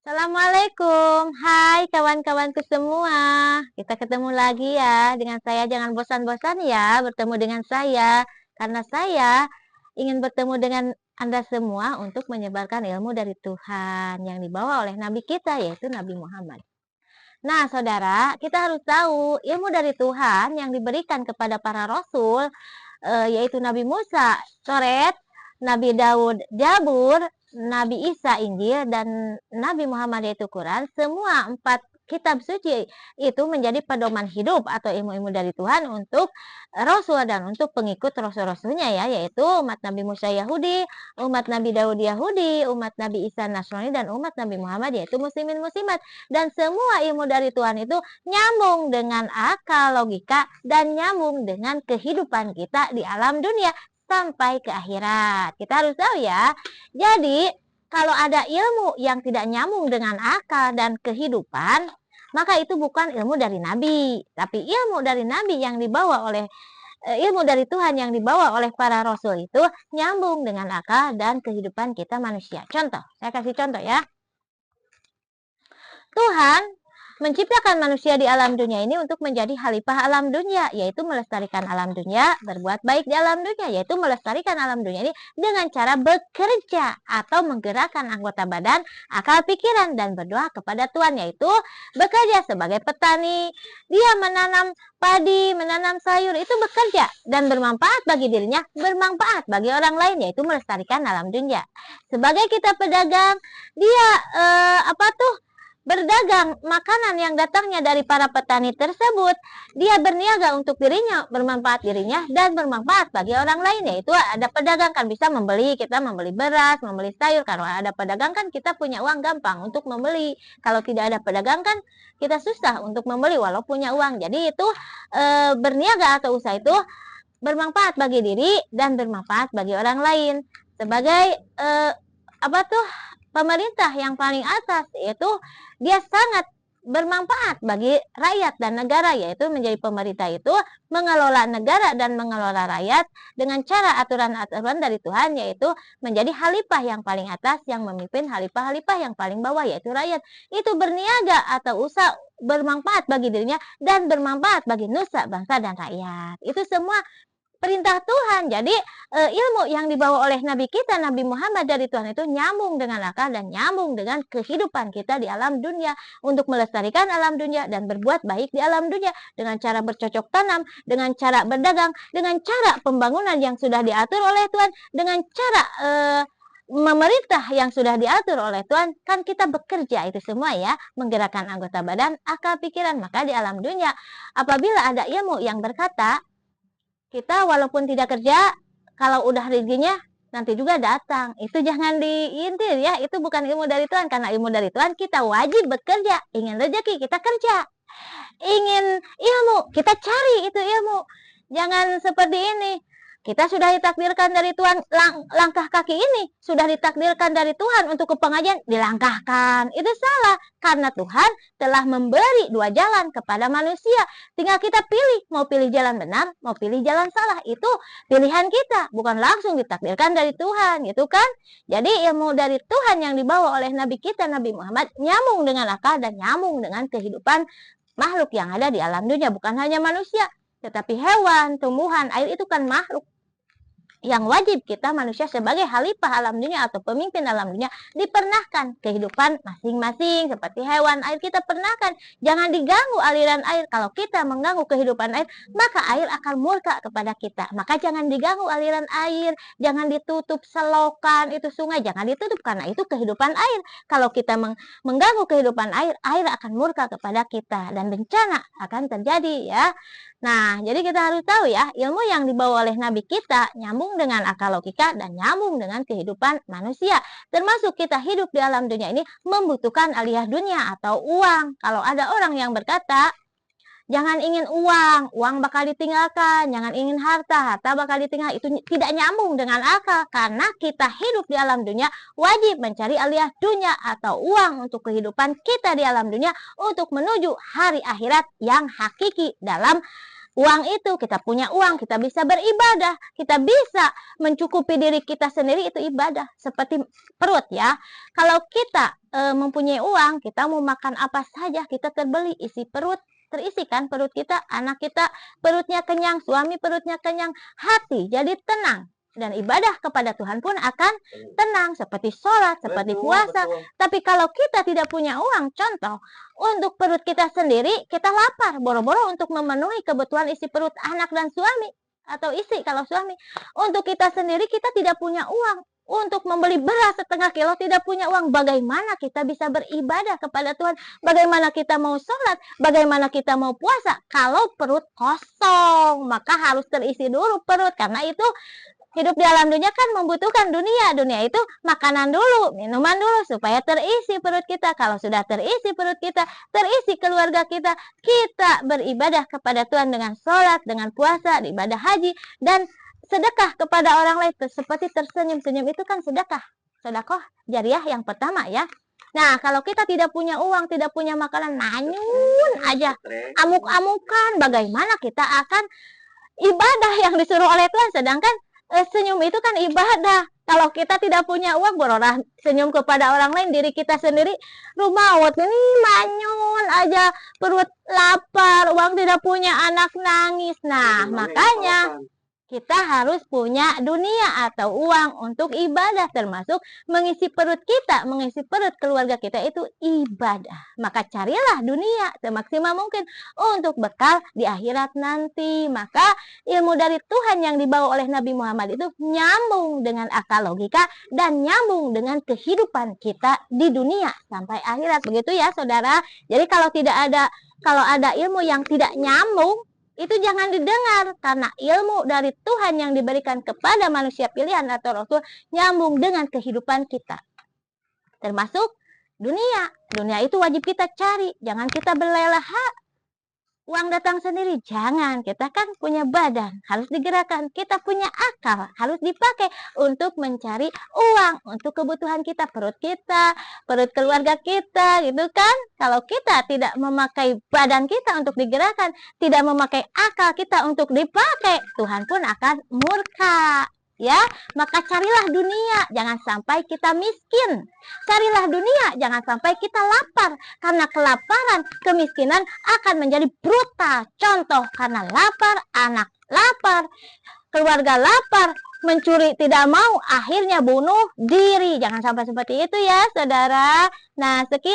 Assalamualaikum, hai kawan-kawanku semua. Kita ketemu lagi ya dengan saya. Jangan bosan-bosan ya bertemu dengan saya, karena saya ingin bertemu dengan Anda semua untuk menyebarkan ilmu dari Tuhan yang dibawa oleh Nabi kita, yaitu Nabi Muhammad. Nah, saudara, kita harus tahu ilmu dari Tuhan yang diberikan kepada para rasul, yaitu Nabi Musa, Toret, Nabi Daud, Zabur, Nabi Isa, Injil, dan Nabi Muhammad yaitu Quran. Semua 4 kitab suci itu menjadi pedoman hidup atau ilmu-ilmu dari Tuhan untuk rasul dan untuk pengikut rasul-rasulnya ya, yaitu umat Nabi Musa Yahudi, umat Nabi Daud Yahudi, umat Nabi Isa Nasrani, dan umat Nabi Muhammad yaitu muslimin muslimat. Dan semua ilmu dari Tuhan itu nyambung dengan akal, logika, dan nyambung dengan kehidupan kita di alam dunia sampai ke akhirat. Kita harus tahu ya. Jadi, kalau ada ilmu yang tidak nyambung dengan akal dan kehidupan, maka itu bukan ilmu dari Nabi. Tapi ilmu dari Nabi yang dibawa oleh ilmu dari Tuhan yang dibawa oleh para rasul itu nyambung dengan akal dan kehidupan kita manusia. Contoh, saya kasih contoh ya. Tuhan menciptakan manusia di alam dunia ini untuk menjadi khalifah alam dunia, yaitu melestarikan alam dunia, berbuat baik di alam dunia, yaitu melestarikan alam dunia ini dengan cara bekerja atau menggerakkan anggota badan, akal, pikiran, dan berdoa kepada Tuhan, yaitu bekerja sebagai petani. Dia menanam padi, menanam sayur, itu bekerja dan bermanfaat bagi dirinya, bermanfaat bagi orang lain, yaitu melestarikan alam dunia. Sebagai kita pedagang, dia berdagang makanan yang datangnya dari para petani tersebut. Dia berniaga untuk dirinya, bermanfaat dirinya, dan bermanfaat bagi orang lain. Yaitu ada pedagang kan bisa membeli, kita membeli beras, membeli sayur. Kalau ada pedagang kan kita punya uang gampang untuk membeli. Kalau tidak ada pedagang kan kita susah untuk membeli walau punya uang. Jadi itu berniaga atau usaha itu bermanfaat bagi diri dan bermanfaat bagi orang lain. Sebagai pemerintah yang paling atas, yaitu dia sangat bermanfaat bagi rakyat dan negara, yaitu menjadi pemerintah itu mengelola negara dan mengelola rakyat dengan cara aturan-aturan dari Tuhan, yaitu menjadi khalifah yang paling atas yang memimpin khalifah-khalifah yang paling bawah, yaitu rakyat. Itu berniaga atau usaha bermanfaat bagi dirinya dan bermanfaat bagi nusa, bangsa, dan rakyat. Itu semua perintah Tuhan. Jadi ilmu yang dibawa oleh Nabi kita, Nabi Muhammad dari Tuhan itu nyambung dengan akal dan nyambung dengan kehidupan kita di alam dunia untuk melestarikan alam dunia dan berbuat baik di alam dunia dengan cara bercocok tanam, dengan cara berdagang, dengan cara pembangunan yang sudah diatur oleh Tuhan, dengan cara memerintah yang sudah diatur oleh Tuhan. Kan kita bekerja itu semua ya, menggerakkan anggota badan, akal, pikiran. Maka di alam dunia apabila ada ilmu yang berkata kita walaupun tidak kerja, kalau udah rezekinya nanti juga datang. Itu jangan diintir ya, itu bukan ilmu dari Tuhan. Karena ilmu dari Tuhan kita wajib bekerja. Ingin rezeki kita kerja. Ingin ilmu kita cari itu ilmu. Jangan seperti ini. Kita sudah ditakdirkan dari Tuhan, langkah kaki ini sudah ditakdirkan dari Tuhan untuk ke pengajian, dilangkahkan. Itu salah, karena Tuhan telah memberi 2 jalan kepada manusia. Tinggal kita pilih, mau pilih jalan benar, mau pilih jalan salah. Itu pilihan kita, bukan langsung ditakdirkan dari Tuhan, gitu kan? Jadi ilmu dari Tuhan yang dibawa oleh Nabi kita, Nabi Muhammad, nyambung dengan akal dan nyambung dengan kehidupan makhluk yang ada di alam dunia. Bukan hanya manusia, tetapi hewan, tumbuhan, air itu kan makhluk yang wajib kita manusia sebagai khalifah alam dunia atau pemimpin alam dunia dipernahkan kehidupan masing-masing. Seperti hewan, air kita pernahkan, jangan diganggu aliran air. Kalau kita mengganggu kehidupan air, maka air akan murka kepada kita. Maka jangan diganggu aliran air, jangan ditutup selokan, itu sungai, jangan ditutup, karena itu kehidupan air. Kalau kita mengganggu kehidupan air, air akan murka kepada kita dan bencana akan terjadi ya. Nah, jadi kita harus tahu ya, ilmu yang dibawa oleh Nabi kita nyambung dengan akal, logika, dan nyambung dengan kehidupan manusia. Termasuk kita hidup di alam dunia ini membutuhkan aliyah dunia atau uang. Kalau ada orang yang berkata, jangan ingin uang, uang bakal ditinggalkan. Jangan ingin harta, harta bakal ditinggal. Itu tidak nyambung dengan akal. Karena kita hidup di alam dunia wajib mencari aliyah dunia atau uang untuk kehidupan kita di alam dunia untuk menuju hari akhirat yang hakiki dalam uang itu, kita punya uang, kita bisa beribadah, kita bisa mencukupi diri kita sendiri, itu ibadah. Seperti perut ya, kalau kita mempunyai uang, kita mau makan apa saja, kita terbeli, isi perut, terisi kan perut kita, anak kita perutnya kenyang, suami perutnya kenyang, hati jadi tenang. Dan ibadah kepada Tuhan pun akan tenang, seperti sholat, seperti puasa. Tapi kalau kita tidak punya uang, contoh, untuk perut kita sendiri, kita lapar, boro-boro untuk memenuhi kebutuhan isi perut anak dan suami, atau isi kalau suami. Untuk kita sendiri, kita tidak punya uang. Untuk membeli beras setengah kilo tidak punya uang. Bagaimana kita bisa beribadah kepada Tuhan? Bagaimana kita mau sholat? Bagaimana kita mau puasa? Kalau perut kosong, maka harus terisi dulu perut. Karena itu hidup di alam dunia kan membutuhkan dunia. Dunia itu makanan dulu, minuman dulu supaya terisi perut kita. Kalau sudah terisi perut kita, terisi keluarga kita, kita beribadah kepada Tuhan dengan sholat, dengan puasa, ibadah haji, dan sedekah kepada orang lain. Seperti tersenyum-senyum itu kan sedekah. Sedekah jariah yang pertama ya. Nah, kalau kita tidak punya uang, tidak punya makanan, nanyun aja, amuk-amukan, bagaimana kita akan ibadah yang disuruh oleh Tuhan? Sedangkan senyum itu kan ibadah. Kalau kita tidak punya uang, berorah senyum kepada orang lain, diri kita sendiri rumawat ini manyun aja, perut lapar, uang tidak punya, anak nangis. Nah, makanya kita harus punya dunia atau uang untuk ibadah, termasuk mengisi perut kita, mengisi perut keluarga kita, itu ibadah. Maka carilah dunia semaksimal mungkin untuk bekal di akhirat nanti. Maka ilmu dari Tuhan yang dibawa oleh Nabi Muhammad itu nyambung dengan akal logika dan nyambung dengan kehidupan kita di dunia sampai akhirat. Begitu ya saudara. Jadi kalau ada ilmu yang tidak nyambung, itu jangan didengar, karena ilmu dari Tuhan yang diberikan kepada manusia pilihan atau Rasul nyambung dengan kehidupan kita. Termasuk dunia. Dunia itu wajib kita cari, jangan kita berleha-leha. Uang datang sendiri, jangan. Kita kan punya badan, harus digerakkan. Kita punya akal, harus dipakai untuk mencari uang untuk kebutuhan kita, perut keluarga kita, gitu kan. Kalau kita tidak memakai badan kita untuk digerakkan, tidak memakai akal kita untuk dipakai, Tuhan pun akan murka. Ya, maka carilah dunia, jangan sampai kita miskin. Carilah dunia, jangan sampai kita lapar. Karena kelaparan, kemiskinan akan menjadi brutal. Contoh, karena lapar, anak lapar, keluarga lapar, mencuri tidak mau, akhirnya bunuh diri. Jangan sampai seperti itu ya, saudara. Nah, sekian.